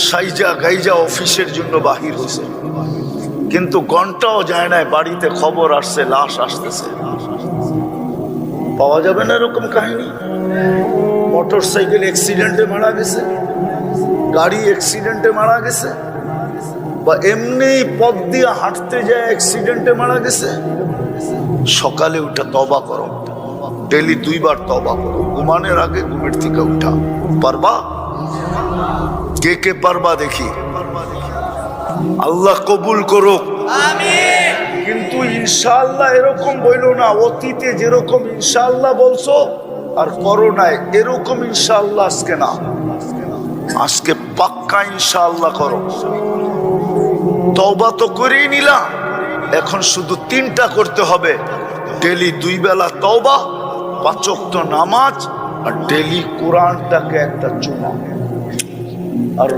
সাইজা গাইজা অফিসের জন্য বাহির হয়েছে, কিন্তু ঘন্টাও যায় নাই, বাড়িতে খবর আসছে লাশ আসতেছে। পাওয়া যাবে না এরকম কাহিনী? মোটর সাইকেল অ্যাক্সিডেন্টে মারা গেছে, গাড়ি অ্যাক্সিডেন্টে মারা গেছে, বা এমনি পথ দিয়ে হাঁটতে যায় অ্যাক্সিডেন্টে মারা গেছে। সকালে উঠে তওবা করো, ডেলি 2 বার তওবা করো, ঘুমানোর আগে ঘুমের থেকে উঠা। পারবা? কে কে পারবা দেখি? আল্লাহ কবুল করো, আমিন। কিন্তু ইনশাআল্লাহ এরকম বইলো না, অতীতে যেরকম ইনশাআল্লাহ বলছো আর করো নাই এরকম ইনশাআল্লাহ আজকে না, আজকে পাক্কা ইনশাআল্লাহ করো। তওবা তো করেই নিলা, এখন শুধু 3টা করতে হবে। ডেলি 2 বেলা তওবা, 5 ওয়াক্ত নামাজ, আর ডেলি কোরআনটাকে একটা চুমা। আর